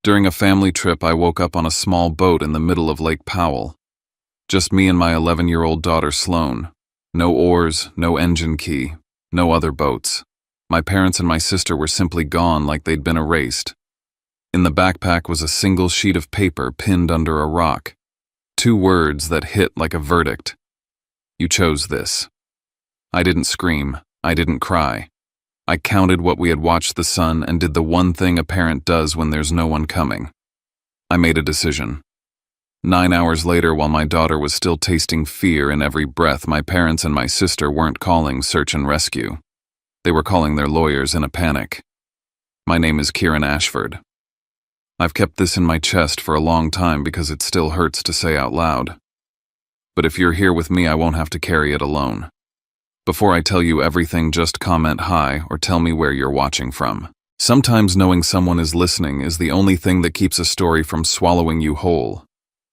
During a family trip, I woke up on a small boat in the middle of Lake Powell. Just me and my 11-year-old daughter Sloane. No oars, no engine key, no other boats. My parents and my sister were simply gone like they'd been erased. In the backpack was a single sheet of paper pinned under a rock. 2 words that hit like a verdict. You chose this. I didn't scream. I didn't cry. I counted what we had watched the sun and did the one thing a parent does when there's no one coming. I made a decision. 9 hours later, while my daughter was still tasting fear in every breath, my parents and my sister weren't calling search and rescue. They were calling their lawyers in a panic. My name is Kieran Ashford. I've kept this in my chest for a long time because it still hurts to say out loud. But if you're here with me, I won't have to carry it alone. Before I tell you everything, just comment hi or tell me where you're watching from. Sometimes knowing someone is listening is the only thing that keeps a story from swallowing you whole.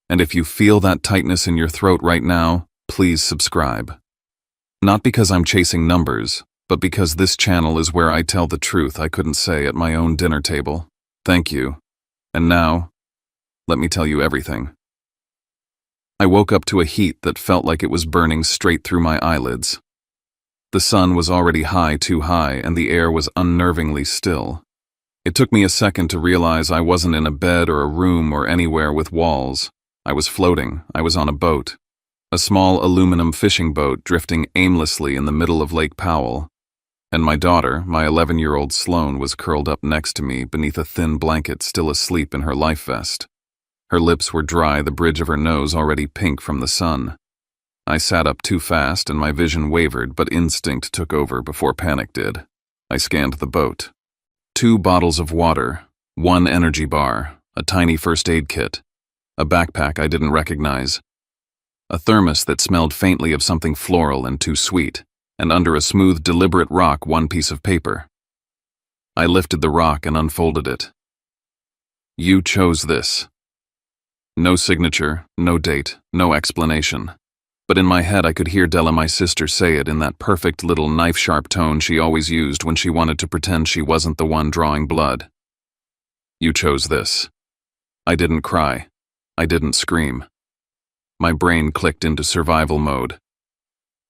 And if you feel that tightness in your throat right now, please subscribe. Not because I'm chasing numbers, but because this channel is where I tell the truth I couldn't say at my own dinner table. Thank you. And now, let me tell you everything. I woke up to a heat that felt like it was burning straight through my eyelids. The sun was already high, too high, and the air was unnervingly still. It took me a second to realize I wasn't in a bed or a room or anywhere with walls. I was floating. I was on a boat. A small aluminum fishing boat drifting aimlessly in the middle of Lake Powell. And my daughter, my 11-year-old Sloane, was curled up next to me beneath a thin blanket, still asleep in her life vest. Her lips were dry, the bridge of her nose already pink from the sun. I sat up too fast and my vision wavered, but instinct took over before panic did. I scanned the boat. 2 bottles of water, 1 energy bar, a tiny first aid kit, a backpack I didn't recognize, a thermos that smelled faintly of something floral and too sweet, and under a smooth, deliberate rock, 1 piece of paper. I lifted the rock and unfolded it. You chose this. No signature, no date, no explanation. But in my head I could hear Della, my sister, say it in that perfect little knife-sharp tone she always used when she wanted to pretend she wasn't the one drawing blood. You chose this. I didn't cry. I didn't scream. My brain clicked into survival mode.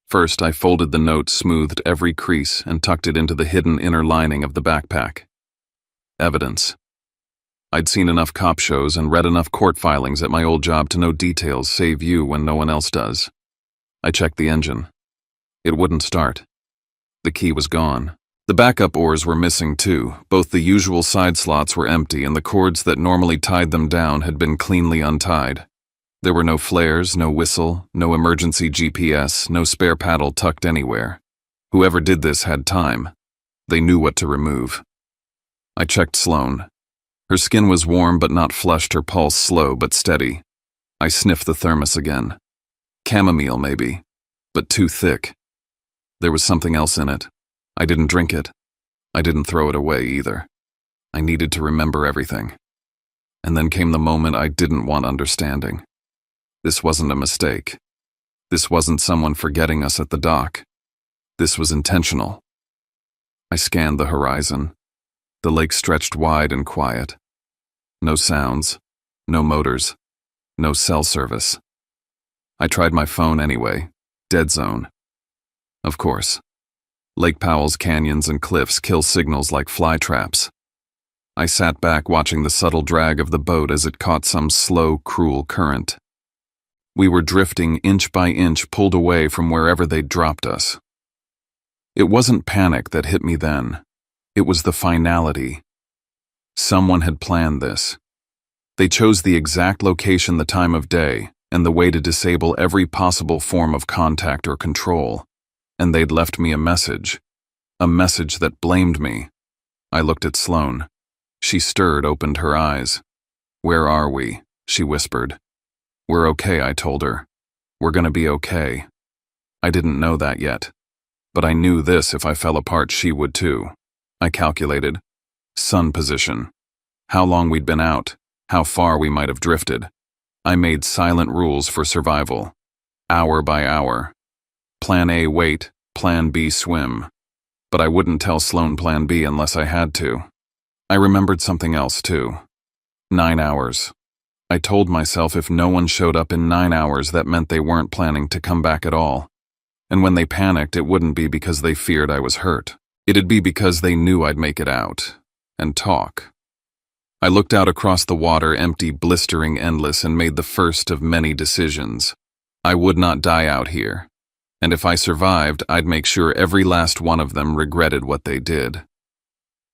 First, I folded the note, smoothed every crease, and tucked it into the hidden inner lining of the backpack. Evidence. I'd seen enough cop shows and read enough court filings at my old job to know details save you when no one else does. I checked the engine. It wouldn't start. The key was gone. The backup oars were missing too. Both the usual side slots were empty and the cords that normally tied them down had been cleanly untied. There were no flares, no whistle, no emergency GPS, no spare paddle tucked anywhere. Whoever did this had time. They knew what to remove. I checked Sloane. Her skin was warm but not flushed, her pulse slow but steady. I sniffed the thermos again. Chamomile, maybe, but too thick. There was something else in it. I didn't drink it. I didn't throw it away either. I needed to remember everything. And then came the moment I didn't want understanding. This wasn't a mistake. This wasn't someone forgetting us at the dock. This was intentional. I scanned the horizon. The lake stretched wide and quiet. No sounds, no motors, no cell service. I tried my phone anyway. Dead zone. Of course. Lake Powell's canyons and cliffs kill signals like fly traps. I sat back watching the subtle drag of the boat as it caught some slow, cruel current. We were drifting inch by inch, pulled away from wherever they'd dropped us. It wasn't panic that hit me then. It was the finality. Someone had planned this. They chose the exact location, the time of day, and the way to disable every possible form of contact or control. And they'd left me a message that blamed me. I looked at Sloane. She stirred, opened her eyes. "Where are we?" she whispered. "We're okay," I told her. "We're gonna be okay." I didn't know that yet, but I knew this: if I fell apart, she would too. I calculated. Sun position. How long we'd been out. How far we might have drifted. I made silent rules for survival. Hour by hour. Plan A, wait. Plan B, swim. But I wouldn't tell Sloane Plan B unless I had to. I remembered something else too. 9 hours. I told myself if no one showed up in 9 hours, that meant they weren't planning to come back at all. And when they panicked, it wouldn't be because they feared I was hurt. It'd be because they knew I'd make it out. And talk. I looked out across the water, empty, blistering, endless, and made the first of many decisions. I would not die out here. And if I survived, I'd make sure every last one of them regretted what they did.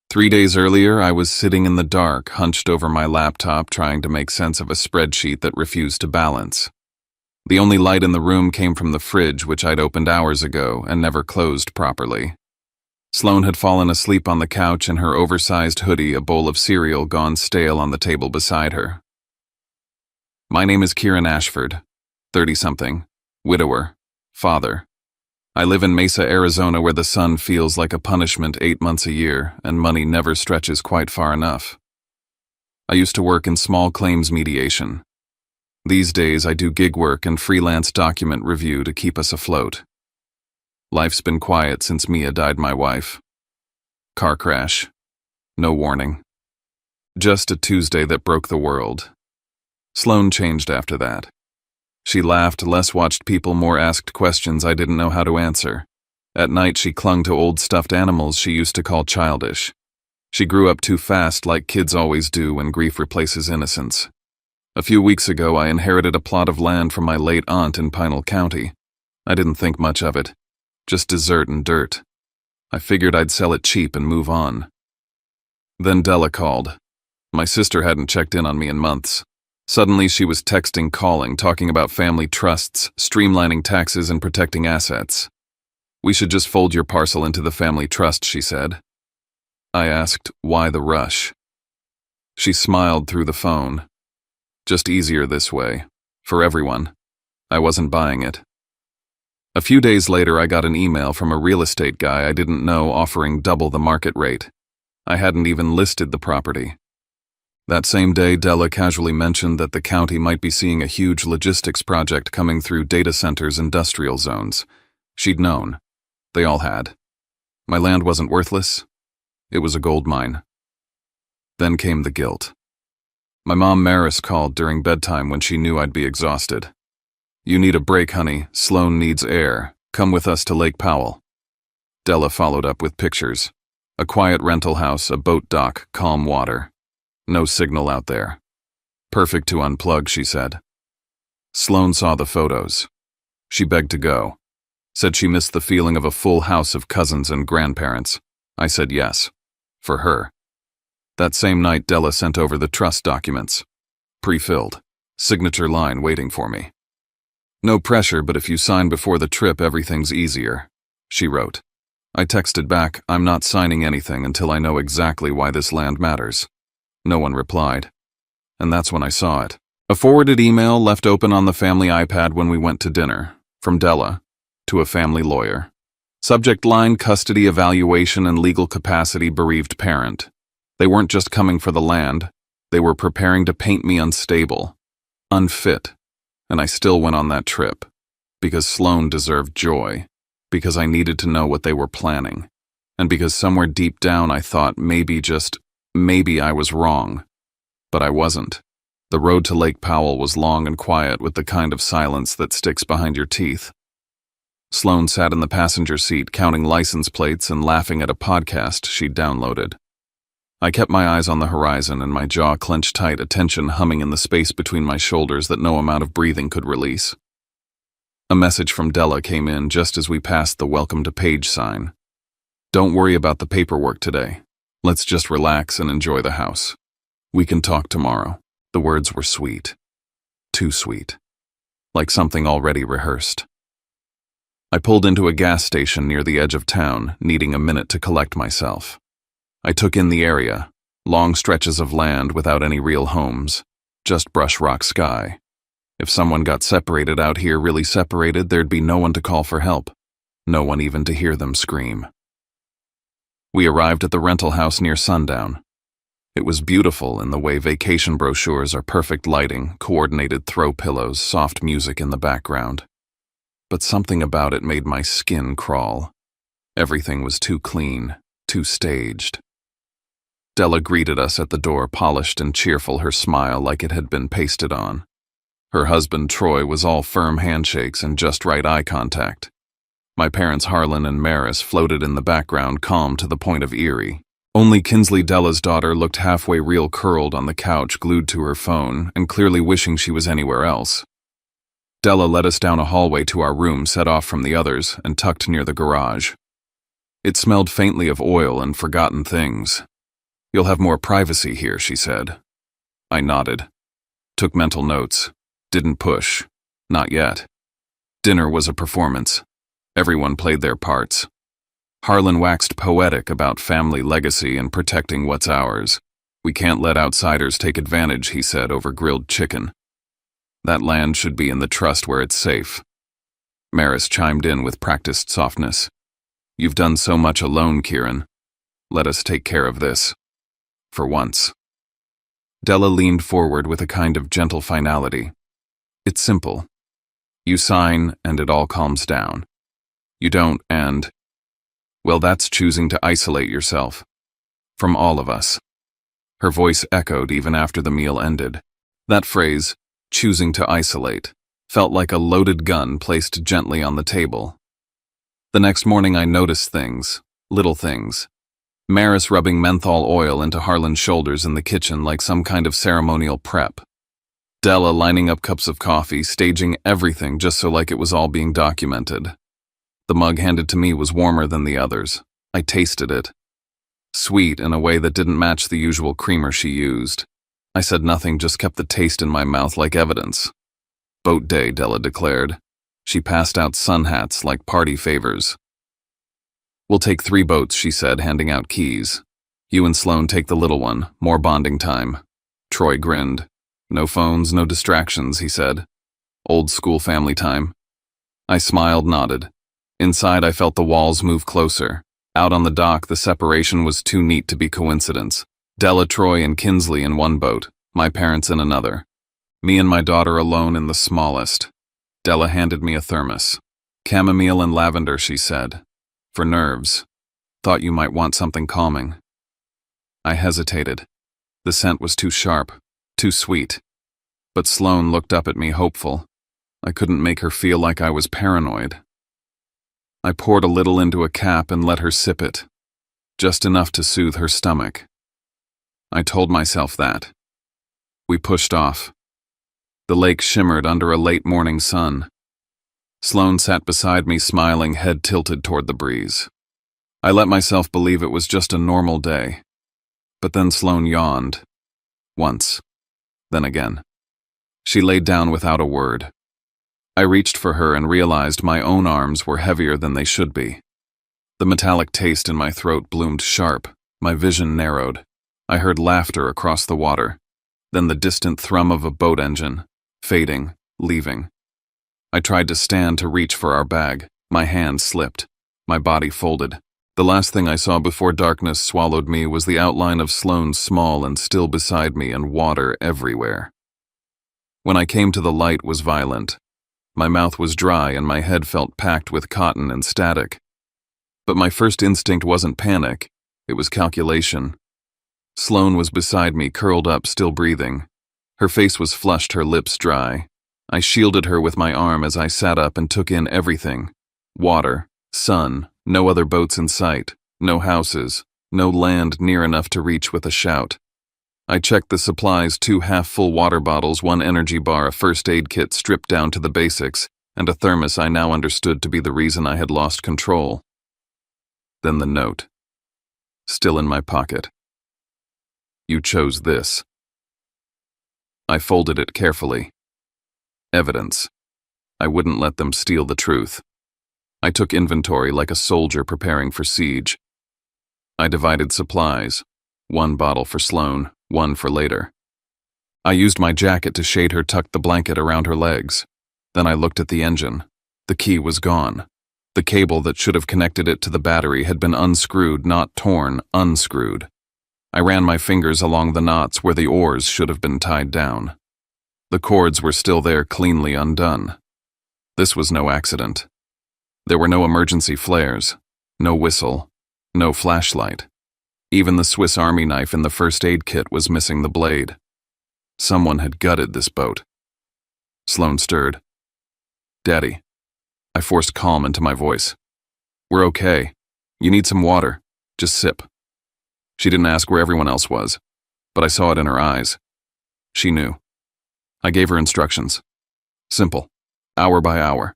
3 days earlier, I was sitting in the dark, hunched over my laptop, trying to make sense of a spreadsheet that refused to balance. The only light in the room came from the fridge, which I'd opened hours ago and never closed properly. Sloane had fallen asleep on the couch in her oversized hoodie, a bowl of cereal gone stale on the table beside her. My name is Kieran Ashford, 30-something, widower, father. I live in Mesa, Arizona, where the sun feels like a punishment 8 months a year, and money never stretches quite far enough. I used to work in small claims mediation. These days, I do gig work and freelance document review to keep us afloat. Life's been quiet since Mia died, my wife. Car crash. No warning. Just a Tuesday that broke the world. Sloane changed after that. She laughed, less watched people, more asked questions I didn't know how to answer. At night, she clung to old stuffed animals she used to call childish. She grew up too fast, like kids always do when grief replaces innocence. A few weeks ago, I inherited a plot of land from my late aunt in Pinal County. I didn't think much of it. Just desert and dirt. I figured I'd sell it cheap and move on. Then Della called. My sister hadn't checked in on me in months. Suddenly she was texting, calling, talking about family trusts, streamlining taxes, and protecting assets. We should just fold your parcel into the family trust, she said. I asked, why the rush? She smiled through the phone. Just easier this way. For everyone. I wasn't buying it. A few days later, I got an email from a real estate guy I didn't know offering double the market rate. I hadn't even listed the property. That same day, Della casually mentioned that the county might be seeing a huge logistics project coming through data centers' industrial zones. She'd known. They all had. My land wasn't worthless. It was a gold mine. Then came the guilt. My mom Maris called during bedtime when she knew I'd be exhausted. You need a break, honey. Sloane needs air. Come with us to Lake Powell. Della followed up with pictures. A quiet rental house, a boat dock, calm water. No signal out there. Perfect to unplug, she said. Sloane saw the photos. She begged to go. Said she missed the feeling of a full house of cousins and grandparents. I said yes. For her. That same night, Della sent over the trust documents. Pre-filled. Signature line waiting for me. No pressure, but if you sign before the trip, everything's easier, she wrote. I texted back, I'm not signing anything until I know exactly why this land matters. No one replied. And that's when I saw it. A forwarded email left open on the family iPad when we went to dinner. From Della. To a family lawyer. Subject line, custody evaluation and legal capacity bereaved parent. They weren't just coming for the land. They were preparing to paint me unstable. Unfit. And I still went on that trip. Because Sloane deserved joy. Because I needed to know what they were planning. And because somewhere deep down I thought maybe I was wrong. But I wasn't. The road to Lake Powell was long and quiet, with the kind of silence that sticks behind your teeth. Sloane sat in the passenger seat counting license plates and laughing at a podcast she'd downloaded. I kept my eyes on the horizon and my jaw clenched tight, attention humming in the space between my shoulders that no amount of breathing could release. A message from Della came in just as we passed the welcome to page sign. Don't worry about the paperwork today. Let's just relax and enjoy the house. We can talk tomorrow. The words were sweet. Too sweet. Like something already rehearsed. I pulled into a gas station near the edge of town, needing a minute to collect myself. I took in the area, long stretches of land without any real homes, just brush rock sky. If someone got separated out here, really separated, there'd be no one to call for help, no one even to hear them scream. We arrived at the rental house near sundown. It was beautiful in the way vacation brochures are: perfect lighting, coordinated throw pillows, soft music in the background. But something about it made my skin crawl. Everything was too clean, too staged. Della greeted us at the door, polished and cheerful, her smile like it had been pasted on. Her husband, Troy, was all firm handshakes and just right eye contact. My parents, Harlan and Maris, floated in the background, calm to the point of eerie. Only Kinsley, Della's daughter, looked halfway real, curled on the couch, glued to her phone, and clearly wishing she was anywhere else. Della led us down a hallway to our room, set off from the others, and tucked near the garage. It smelled faintly of oil and forgotten things. "You'll have more privacy here," she said. I nodded. Took mental notes. Didn't push. Not yet. Dinner was a performance. Everyone played their parts. Harlan waxed poetic about family legacy and protecting what's ours. "We can't let outsiders take advantage," he said over grilled chicken. "That land should be in the trust where it's safe." Maris chimed in with practiced softness. "You've done so much alone, Kieran. Let us take care of this. For once." Della leaned forward with a kind of gentle finality. "It's simple. You sign and it all calms down. You don't and, well, that's choosing to isolate yourself. From all of us." Her voice echoed even after the meal ended. That phrase, choosing to isolate, felt like a loaded gun placed gently on the table. The next morning I noticed things, little things. Maris rubbing menthol oil into Harlan's shoulders in the kitchen like some kind of ceremonial prep. Della lining up cups of coffee, staging everything just so like it was all being documented. The mug handed to me was warmer than the others. I tasted it. Sweet in a way that didn't match the usual creamer she used. I said nothing, just kept the taste in my mouth like evidence. "Boat day," Della declared. She passed out sun hats like party favors. "We'll take 3 boats," she said, handing out keys. "You and Sloan take the little one, more bonding time." Troy grinned. "No phones, no distractions," he said. "Old school family time." I smiled, nodded. Inside, I felt the walls move closer. Out on the dock, the separation was too neat to be coincidence. Della, Troy, and Kinsley in one boat, my parents in another. Me and my daughter alone in the smallest. Della handed me a thermos. "Chamomile and lavender," she said. "For nerves. Thought you might want something calming." I hesitated. The scent was too sharp, too sweet. But Sloan looked up at me, hopeful. I couldn't make her feel like I was paranoid. I poured a little into a cap and let her sip it, just enough to soothe her stomach. I told myself that. We pushed off. The lake shimmered under a late morning sun. Sloan sat beside me, smiling, head tilted toward the breeze. I let myself believe it was just a normal day. But then Sloan yawned. Once. Then again. She laid down without a word. I reached for her and realized my own arms were heavier than they should be. The metallic taste in my throat bloomed sharp. My vision narrowed. I heard laughter across the water. Then the distant thrum of a boat engine, fading, leaving. I tried to stand to reach for our bag. My hand slipped. My body folded. The last thing I saw before darkness swallowed me was the outline of Sloan, small and still beside me, and water everywhere. When I came to the light was violent. My mouth was dry and my head felt packed with cotton and static. But my first instinct wasn't panic, it was calculation. Sloan was beside me, curled up, still breathing. Her face was flushed, her lips dry. I shielded her with my arm as I sat up and took in everything. Water, sun, no other boats in sight, no houses, no land near enough to reach with a shout. I checked the supplies, 2 half-full water bottles, 1 energy bar, a first aid kit stripped down to the basics, and a thermos I now understood to be the reason I had lost control. Then the note. Still in my pocket. "You chose this." I folded it carefully. Evidence. I wouldn't let them steal the truth. I took inventory like a soldier preparing for siege. I divided supplies. 1 bottle for Sloan, 1 for later. I used my jacket to shade her, tucked the blanket around her legs. Then I looked at the engine. The key was gone. The cable that should have connected it to the battery had been unscrewed, not torn, unscrewed. I ran my fingers along the knots where the oars should have been tied down. The cords were still there, cleanly undone. This was no accident. There were no emergency flares, no whistle, no flashlight. Even the Swiss Army knife in the first aid kit was missing the blade. Someone had gutted this boat. Sloane stirred. "Daddy." I forced calm into my voice. "We're okay. You need some water. Just sip." She didn't ask where everyone else was, but I saw it in her eyes. She knew. I gave her instructions. Simple. Hour by hour.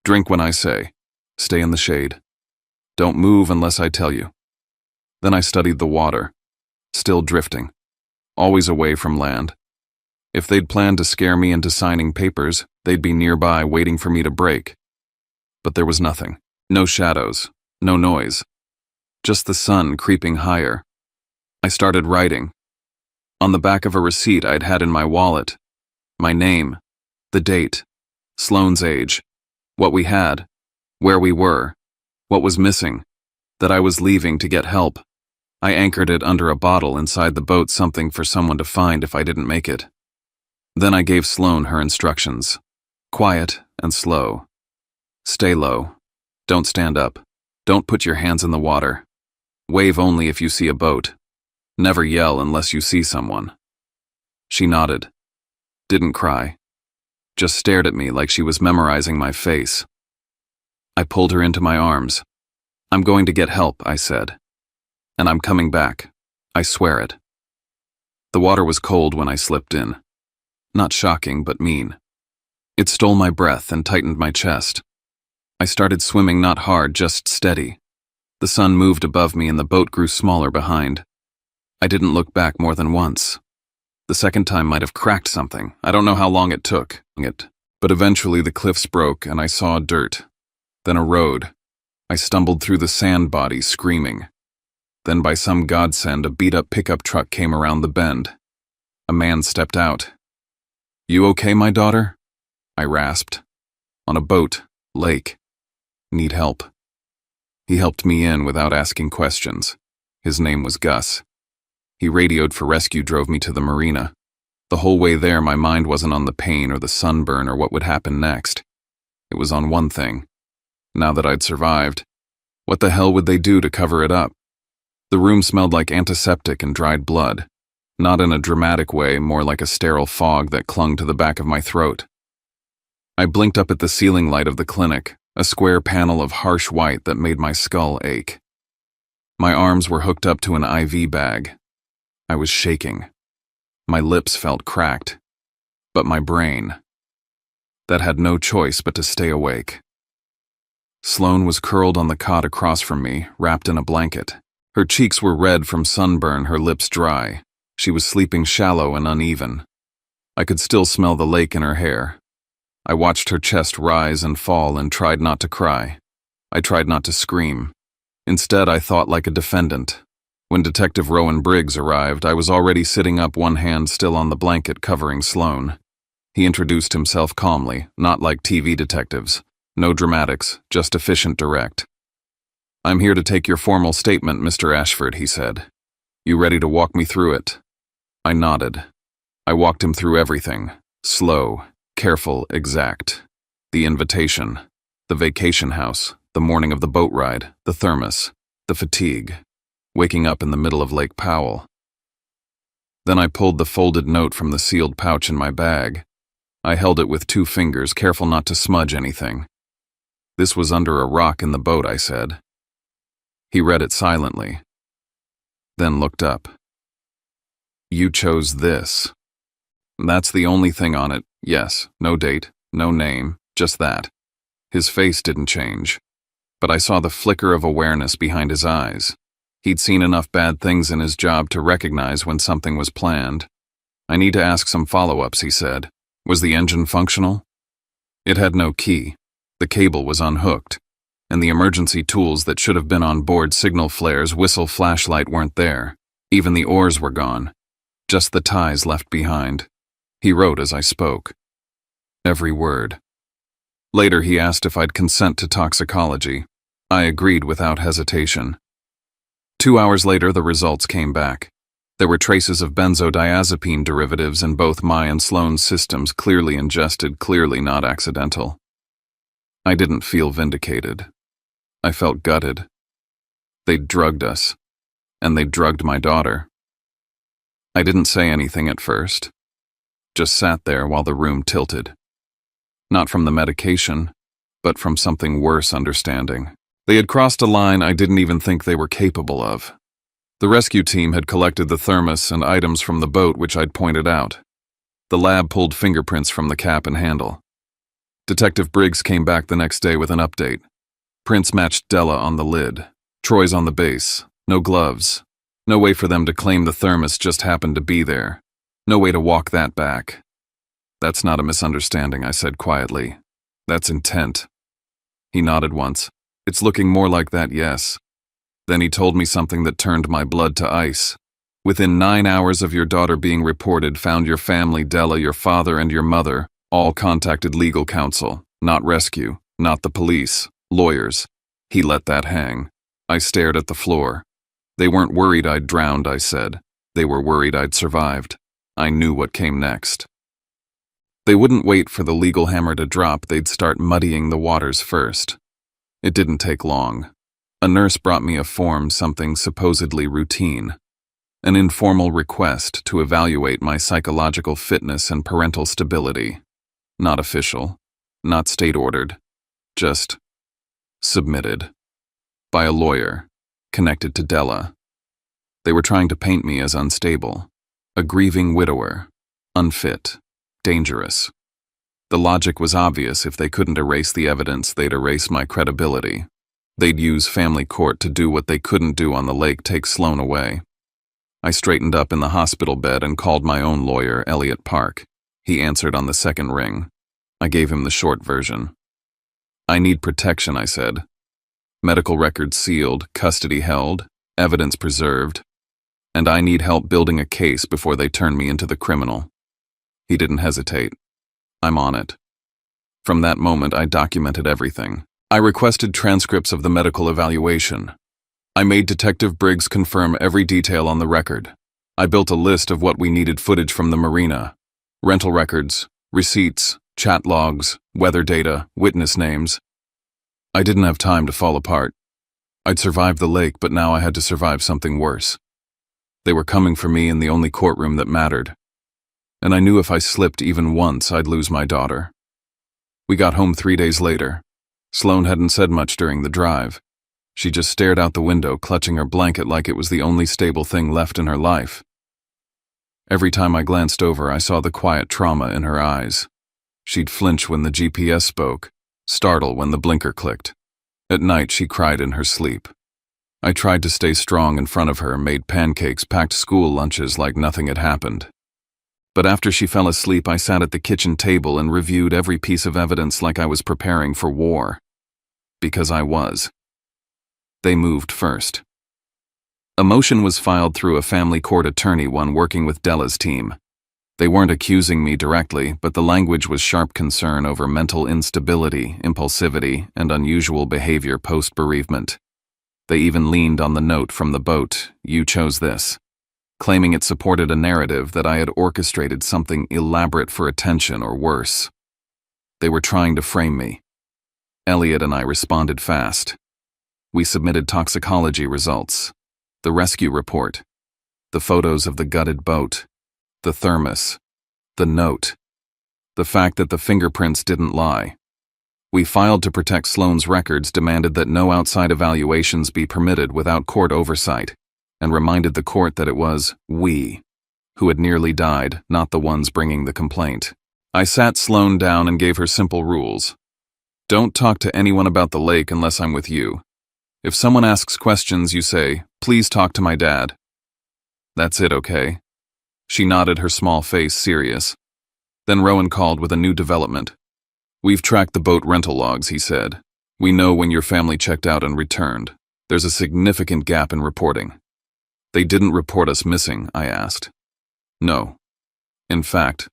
Drink when I say. Stay in the shade. Don't move unless I tell you. Then I studied the water. Still drifting. Always away from land. If they'd planned to scare me into signing papers, they'd be nearby waiting for me to break. But there was nothing. No shadows. No noise. Just the sun creeping higher. I started writing. On the back of a receipt I'd had in my wallet. My name. The date. Sloane's age. What we had. Where we were. What was missing. That I was leaving to get help. I anchored it under a bottle inside the boat, something for someone to find if I didn't make it. Then I gave Sloane her instructions. Quiet and slow. Stay low. Don't stand up. Don't put your hands in the water. Wave only if you see a boat. Never yell unless you see someone. She nodded. Didn't cry. Just stared at me like she was memorizing my face. I pulled her into my arms. "I'm going to get help," I said. "And I'm coming back. I swear it." The water was cold when I slipped in. Not shocking, but mean. It stole my breath and tightened my chest. I started swimming, not hard, just steady. The sun moved above me and the boat grew smaller behind. I didn't look back more than once. The second time might have cracked something. I don't know how long it took. But eventually the cliffs broke and I saw dirt. Then a road. I stumbled through the sand bodies, screaming. Then by some godsend, a beat-up pickup truck came around the bend. A man stepped out. "You okay, my daughter?" I rasped. "On a boat. Lake. Need help." He helped me in without asking questions. His name was Gus. He radioed for rescue, drove me to the marina. The whole way there, my mind wasn't on the pain or the sunburn or what would happen next. It was on one thing. Now that I'd survived, what the hell would they do to cover it up? The room smelled like antiseptic and dried blood. Not in a dramatic way, more like a sterile fog that clung to the back of my throat. I blinked up at the ceiling light of the clinic, a square panel of harsh white that made my skull ache. My arms were hooked up to an IV bag. I was shaking. My lips felt cracked. But my brain, that had no choice but to stay awake. Sloane was curled on the cot across from me, wrapped in a blanket. Her cheeks were red from sunburn, her lips dry. She was sleeping shallow and uneven. I could still smell the lake in her hair. I watched her chest rise and fall and tried not to cry. I tried not to scream. Instead, I thought like a defendant. When Detective Rowan Briggs arrived, I was already sitting up, one hand still on the blanket covering Sloane. He introduced himself calmly, not like TV detectives. No dramatics, just efficient, direct. "I'm here to take your formal statement, Mr. Ashford," he said. "You ready to walk me through it?" I nodded. I walked him through everything. Slow, careful, exact. The invitation, the vacation house, the morning of the boat ride, the thermos, the fatigue, waking up in the middle of Lake Powell. Then I pulled the folded note from the sealed pouch in my bag. I held it with 2 fingers, careful not to smudge anything. "This was under a rock in the boat," I said. He read it silently, then looked up. "You chose this. That's the only thing on it. Yes, no date, no name, just that." His face didn't change, but I saw the flicker of awareness behind his eyes. He'd seen enough bad things in his job to recognize when something was planned. "I need to ask some follow-ups," he said. "Was the engine functional?" It had no key. The cable was unhooked, and the emergency tools that should have been on board, signal flares, whistle, flashlight, weren't there. Even the oars were gone. Just the ties left behind. He wrote as I spoke. Every word. Later he asked if I'd consent to toxicology. I agreed without hesitation. 2 hours later the results came back. There were traces of benzodiazepine derivatives in both my and Sloane's systems, clearly ingested, clearly not accidental. I didn't feel vindicated. I felt gutted. They'd drugged us. and they drugged my daughter. I didn't say anything at first, just sat there while the room tilted. Not from the medication, but from something worse understanding. They had crossed a line I didn't even think they were capable of. The rescue team had collected the thermos and items from the boat which I'd pointed out. The lab pulled fingerprints from the cap and handle. Detective Briggs came back the next day with an update. Prints matched Della on the lid, Troy's on the base, no gloves. No way for them to claim the thermos just happened to be there. No way to walk that back. That's not a misunderstanding, I said quietly. That's intent. He nodded once. It's looking more like that, yes. Then he told me something that turned my blood to ice. Within 9 hours of your daughter being reported, found your family, Della, your father, and your mother, all contacted legal counsel, not rescue, not the police, lawyers. He let that hang. I stared at the floor. They weren't worried I'd drowned, I said. They were worried I'd survived. I knew what came next. They wouldn't wait for the legal hammer to drop, they'd start muddying the waters first. It didn't take long. A nurse brought me a form, something supposedly routine. An informal request to evaluate my psychological fitness and parental stability. Not official, not state-ordered, just submitted. By a lawyer, connected to Della. They were trying to paint me as unstable, a grieving widower, unfit, dangerous. The logic was obvious. If they couldn't erase the evidence, they'd erase my credibility. They'd use family court to do what they couldn't do on the lake, take Sloan away. I straightened up in the hospital bed and called my own lawyer, Elliot Park. He answered on the second ring. I gave him the short version. I need protection, I said. Medical records sealed, custody held, evidence preserved, and I need help building a case before they turn me into the criminal. He didn't hesitate. I'm on it. From that moment, I documented everything. I requested transcripts of the medical evaluation. I made Detective Briggs confirm every detail on the record. I built a list of what we needed footage from the marina. Rental records, receipts, chat logs, weather data, witness names. I didn't have time to fall apart. I'd survived the lake, but now I had to survive something worse. They were coming for me in the only courtroom that mattered. And I knew if I slipped even once, I'd lose my daughter. We got home 3 days later. Sloan hadn't said much during the drive. She just stared out the window, clutching her blanket like it was the only stable thing left in her life. Every time I glanced over, I saw the quiet trauma in her eyes. She'd flinch when the GPS spoke, startle when the blinker clicked. At night, she cried in her sleep. I tried to stay strong in front of her, made pancakes, packed school lunches like nothing had happened. But after she fell asleep, I sat at the kitchen table and reviewed every piece of evidence like I was preparing for war. Because I was. They moved first. A motion was filed through a family court attorney, one working with Della's team. They weren't accusing me directly, but the language was sharp concern over mental instability, impulsivity, and unusual behavior post-bereavement. They even leaned on the note from the boat, "You chose this," claiming it supported a narrative that I had orchestrated something elaborate for attention or worse. They were trying to frame me. Elliot and I responded fast. We submitted toxicology results, the rescue report, the photos of the gutted boat, the thermos, the note, the fact that the fingerprints didn't lie. We filed to protect Sloan's records, demanded that no outside evaluations be permitted without court oversight, and reminded the court that it was we who had nearly died, not the ones bringing the complaint. I sat Sloan down and gave her simple rules. Don't talk to anyone about the lake unless I'm with you. If someone asks questions, you say, "Please talk to my dad." That's it, okay? She nodded, her small face serious. Then Rowan called with a new development. "We've tracked the boat rental logs," he said. "We know when your family checked out and returned. There's a significant gap in reporting." "They didn't report us missing?" I asked. "No. In fact,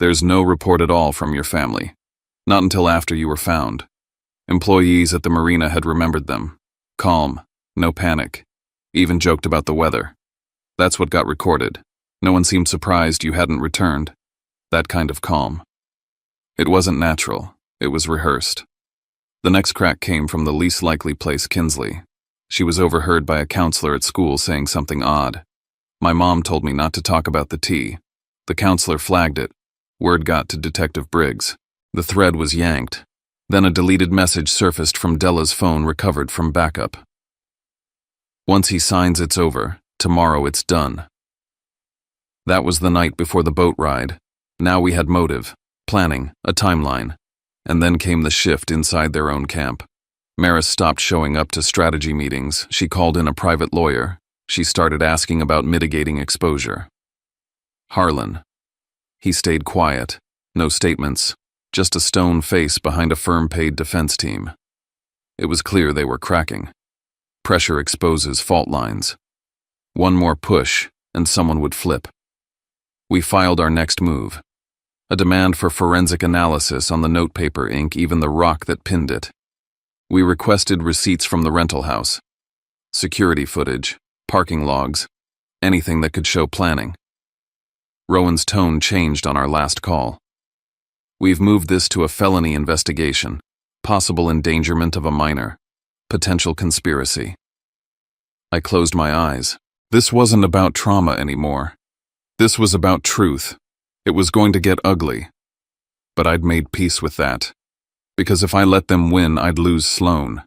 there's no report at all from your family. Not until after you were found. Employees at the marina had remembered them. Calm, no panic. Even joked about the weather. That's what got recorded. No one seemed surprised you hadn't returned. That kind of calm. It wasn't natural. It was rehearsed. The next crack came from the least likely place, Kinsley. She was overheard by a counselor at school saying something odd. My mom told me not to talk about the tea. The counselor flagged it. Word got to Detective Briggs. The thread was yanked. Then a deleted message surfaced from Della's phone recovered from backup. Once he signs, it's over. Tomorrow it's done. That was the night before the boat ride. Now we had motive, planning, a timeline. And then came the shift inside their own camp. Maris stopped showing up to strategy meetings. She called in a private lawyer. She started asking about mitigating exposure. Harlan. He stayed quiet. No statements. Just a stone face behind a firm-paid defense team. It was clear they were cracking. Pressure exposes fault lines. One more push, and someone would flip. We filed our next move. A demand for forensic analysis on the notepaper ink, even the rock that pinned it. We requested receipts from the rental house. Security footage, parking logs, anything that could show planning. Rowan's tone changed on our last call. We've moved this to a felony investigation, possible endangerment of a minor, potential conspiracy. I closed my eyes. This wasn't about trauma anymore. This was about truth. It was going to get ugly. But I'd made peace with that. Because if I let them win, I'd lose Sloane.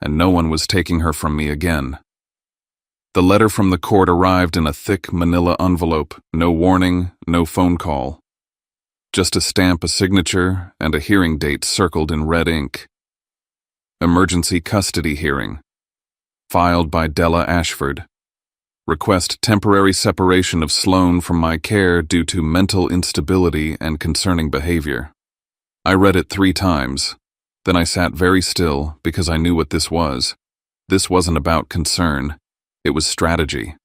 And no one was taking her from me again. The letter from the court arrived in a thick manila envelope, no warning, no phone call. Just a stamp, a signature, and a hearing date circled in red ink. Emergency custody hearing. Filed by Della Ashford. Request temporary separation of Sloane from my care due to mental instability and concerning behavior. I read it 3 times. Then I sat very still because I knew what this was. This wasn't about concern. It was strategy.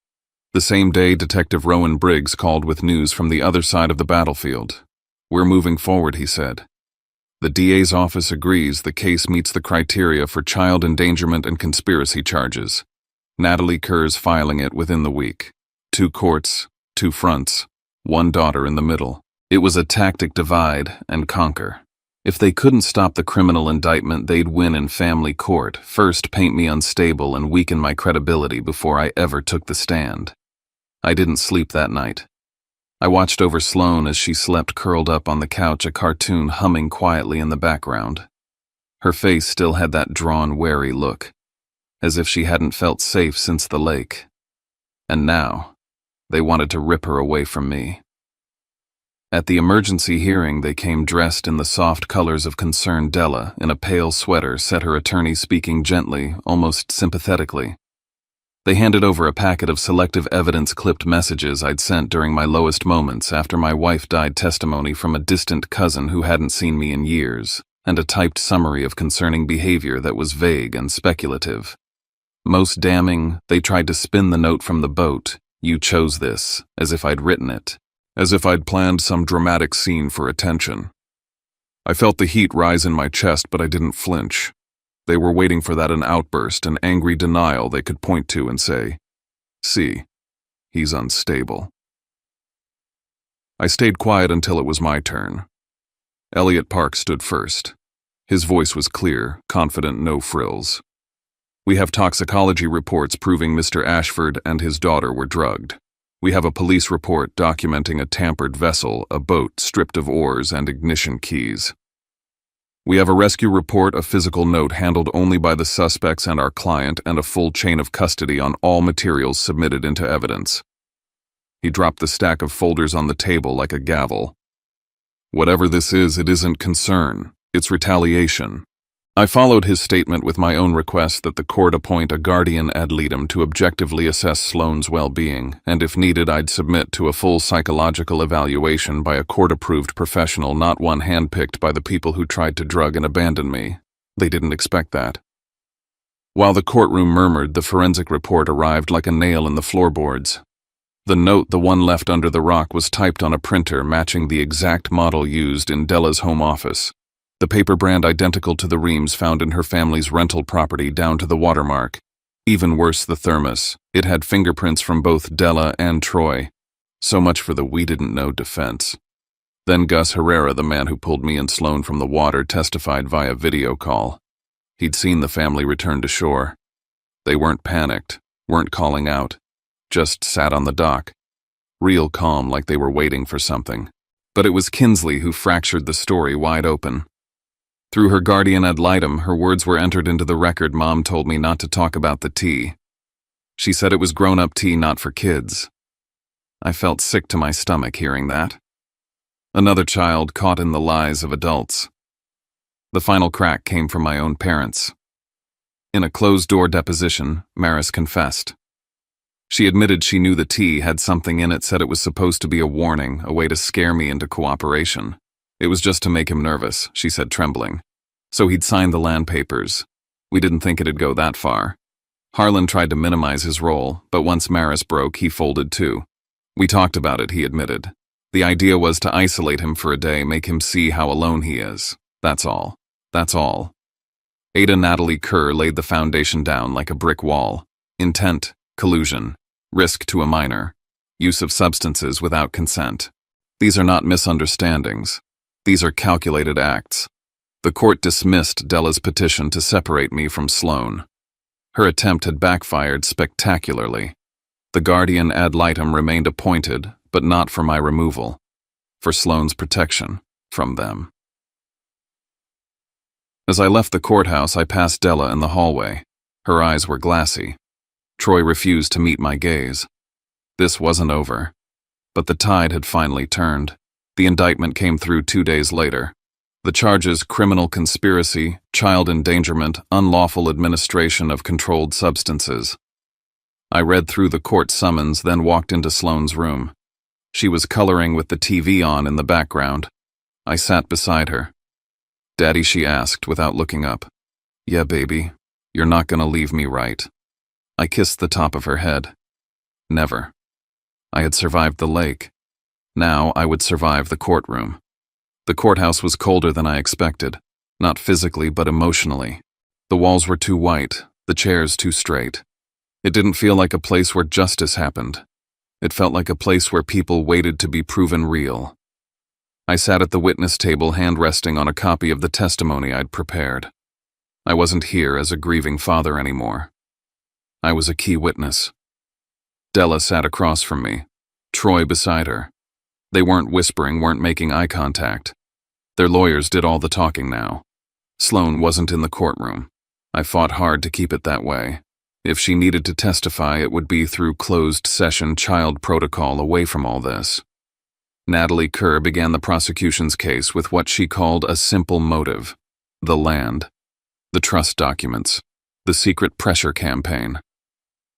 The same day, Detective Rowan Briggs called with news from the other side of the battlefield. We're moving forward, he said. The DA's office agrees the case meets the criteria for child endangerment and conspiracy charges. Natalie Kerr's filing it within the week. 2 courts, 2 fronts, 1 daughter in the middle. It was a tactic divide and conquer. If they couldn't stop the criminal indictment, they'd win in family court, first paint me unstable and weaken my credibility before I ever took the stand. I didn't sleep that night. I watched over Sloane as she slept curled up on the couch, a cartoon humming quietly in the background. Her face still had that drawn, wary look, as if she hadn't felt safe since the lake. And now, they wanted to rip her away from me. At the emergency hearing, they came dressed in the soft colors of concern. Della, in a pale sweater, said her attorney, speaking gently, almost sympathetically. They handed over a packet of selective evidence-clipped messages I'd sent during my lowest moments after my wife died, testimony from a distant cousin who hadn't seen me in years, and a typed summary of concerning behavior that was vague and speculative. Most damning, they tried to spin the note from the boat, "You chose this," as if I'd written it. As if I'd planned some dramatic scene for attention. I felt the heat rise in my chest, but I didn't flinch. They were waiting for an outburst, an angry denial they could point to and say, "See, he's unstable." I stayed quiet until it was my turn. Elliot Park stood first. His voice was clear, confident, no frills. "We have toxicology reports proving Mr. Ashford and his daughter were drugged. We have a police report documenting a tampered vessel, a boat stripped of oars and ignition keys. We have a rescue report, a physical note handled only by the suspects and our client, and a full chain of custody on all materials submitted into evidence." He dropped the stack of folders on the table like a gavel. "Whatever this is, it isn't concern. It's retaliation." I followed his statement with my own request that the court appoint a guardian ad litem to objectively assess Sloane's well-being, and if needed, I'd submit to a full psychological evaluation by a court-approved professional, not one handpicked by the people who tried to drug and abandon me. They didn't expect that. While the courtroom murmured, the forensic report arrived like a nail in the floorboards. The note, the one left under the rock, was typed on a printer matching the exact model used in Della's home office. The paper brand identical to the reams found in her family's rental property down to the watermark. Even worse, the thermos. It had fingerprints from both Della and Troy. So much for the "we didn't know" defense. Then Gus Herrera, the man who pulled me and Sloane from the water, testified via video call. He'd seen the family return to shore. They weren't panicked, weren't calling out, just sat on the dock, real calm like they were waiting for something. But it was Kinsley who fractured the story wide open. Through her guardian ad litem, her words were entered into the record. Mom told me not to talk about the tea. She said it was grown-up tea, not for kids. I felt sick to my stomach hearing that. Another child caught in the lies of adults. The final crack came from my own parents. In a closed-door deposition, Maris confessed. She admitted she knew the tea had something in it, said it was supposed to be a warning, a way to scare me into cooperation. It was just to make him nervous, she said, trembling. So he'd signed the land papers. We didn't think it'd go that far. Harlan tried to minimize his role, but once Maris broke, he folded too. We talked about it, he admitted. The idea was to isolate him for a day, make him see how alone he is. That's all. That's all. Ada Natalie Kerr laid the foundation down like a brick wall. Intent, collusion, risk to a minor, use of substances without consent. These are not misunderstandings. These are calculated acts. The court dismissed Della's petition to separate me from Sloan. Her attempt had backfired spectacularly. The guardian ad litem remained appointed, but not for my removal. For Sloan's protection from them. As I left the courthouse, I passed Della in the hallway. Her eyes were glassy. Troy refused to meet my gaze. This wasn't over. But the tide had finally turned. The indictment came through 2 days later. The charges: criminal conspiracy, child endangerment, unlawful administration of controlled substances. I read through the court summons, then walked into Sloan's room. She was coloring with the TV on in the background. I sat beside her. "Daddy," she asked without looking up. "Yeah, baby. You're not gonna leave me, right?" I kissed the top of her head. Never. I had survived the lake. Now I would survive the courtroom. The courthouse was colder than I expected, not physically but emotionally. The walls were too white, the chairs too straight. It didn't feel like a place where justice happened. It felt like a place where people waited to be proven real. I sat at the witness table, hand resting on a copy of the testimony I'd prepared. I wasn't here as a grieving father anymore. I was a key witness. Della sat across from me, Troy beside her. They weren't whispering, weren't making eye contact. Their lawyers did all the talking now. Sloan wasn't in the courtroom. I fought hard to keep it that way. If she needed to testify, it would be through closed session child protocol, away from all this. Natalie Kerr began the prosecution's case with what she called a simple motive: the land, the trust documents, the secret pressure campaign.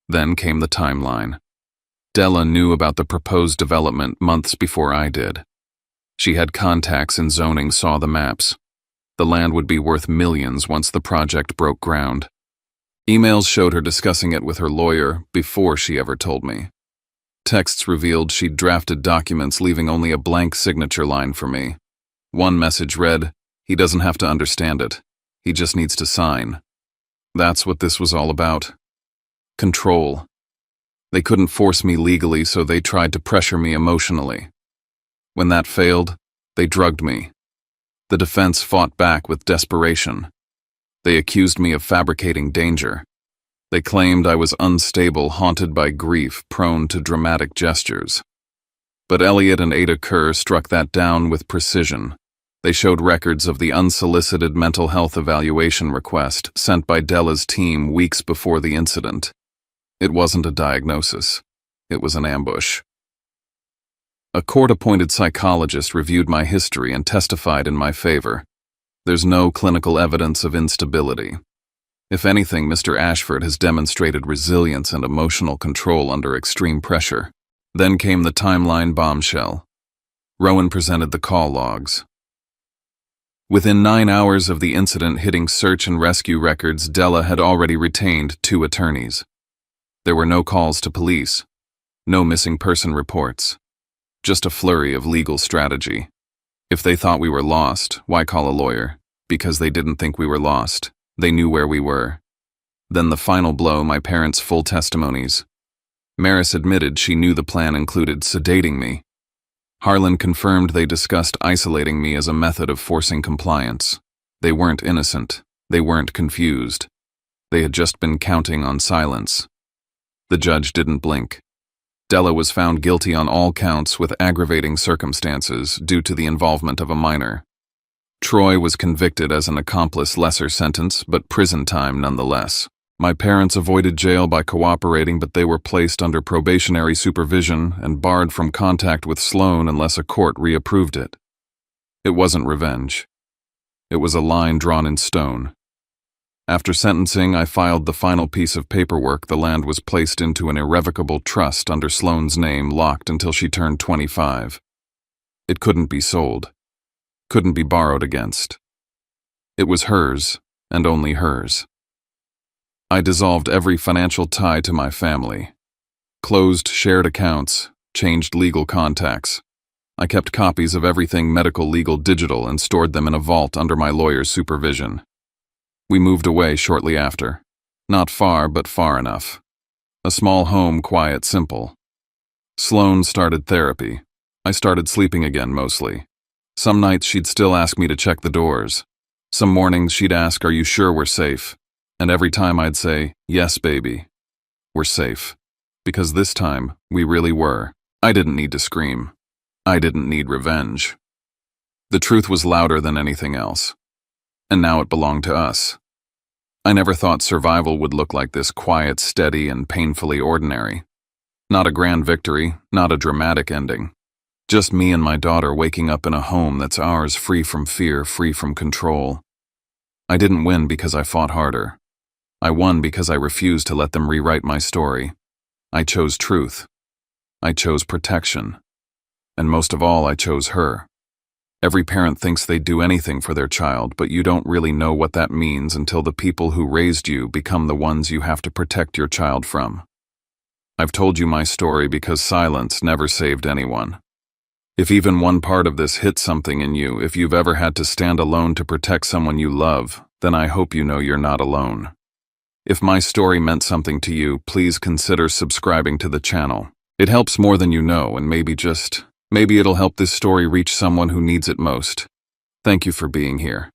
Then came the timeline. Della knew about the proposed development months before I did. She had contacts in zoning, saw the maps. The land would be worth millions once the project broke ground. Emails showed her discussing it with her lawyer before she ever told me. Texts revealed she'd drafted documents, leaving only a blank signature line for me. One message read, "He doesn't have to understand it. He just needs to sign." That's what this was all about. Control. They couldn't force me legally, so they tried to pressure me emotionally. When that failed, they drugged me. The defense fought back with desperation. They accused me of fabricating danger. They claimed I was unstable, haunted by grief, prone to dramatic gestures. But Elliot and Ada Kerr struck that down with precision. They showed records of the unsolicited mental health evaluation request sent by Della's team weeks before the incident. It wasn't a diagnosis. It was an ambush. A court-appointed psychologist reviewed my history and testified in my favor. There's no clinical evidence of instability. If anything, Mr. Ashford has demonstrated resilience and emotional control under extreme pressure. Then came the timeline bombshell. Rowan presented the call logs. Within 9 hours of the incident hitting search and rescue records, Della had already retained 2 attorneys. There were no calls to police, no missing person reports, just a flurry of legal strategy. If they thought we were lost, why call a lawyer? Because they didn't think we were lost. They knew where we were. Then the final blow, my parents' full testimonies. Maris admitted she knew the plan included sedating me. Harlan confirmed they discussed isolating me as a method of forcing compliance. They weren't innocent. They weren't confused. They had just been counting on silence. The judge didn't blink. Della was found guilty on all counts with aggravating circumstances due to the involvement of a minor. Troy was convicted as an accomplice, lesser sentence, but prison time nonetheless. My parents avoided jail by cooperating, but they were placed under probationary supervision and barred from contact with Sloan unless a court reapproved it. It wasn't revenge. It was a line drawn in stone. After sentencing, I filed the final piece of paperwork. The land was placed into an irrevocable trust under Sloan's name, locked until she turned 25. It couldn't be sold. Couldn't be borrowed against. It was hers, and only hers. I dissolved every financial tie to my family. Closed shared accounts, changed legal contacts. I kept copies of everything medical, legal, digital, and stored them in a vault under my lawyer's supervision. We moved away shortly after. Not far, but far enough. A small home, quiet, simple. Sloan started therapy. I started sleeping again, mostly. Some nights she'd still ask me to check the doors. Some mornings she'd ask, "Are you sure we're safe?" And every time I'd say, "Yes, baby. We're safe." Because this time, we really were. I didn't need to scream. I didn't need revenge. The truth was louder than anything else. And now it belonged to us. I never thought survival would look like this, quiet, steady, and painfully ordinary. Not a grand victory, not a dramatic ending. Just me and my daughter waking up in a home that's ours, free from fear, free from control. I didn't win because I fought harder. I won because I refused to let them rewrite my story. I chose truth. I chose protection. And most of all, I chose her. Every parent thinks they'd do anything for their child, but you don't really know what that means until the people who raised you become the ones you have to protect your child from. I've told you my story because silence never saved anyone. If even one part of this hit something in you, if you've ever had to stand alone to protect someone you love, then I hope you know you're not alone. If my story meant something to you, please consider subscribing to the channel. It helps more than you know, and maybe it'll help this story reach someone who needs it most. Thank you for being here.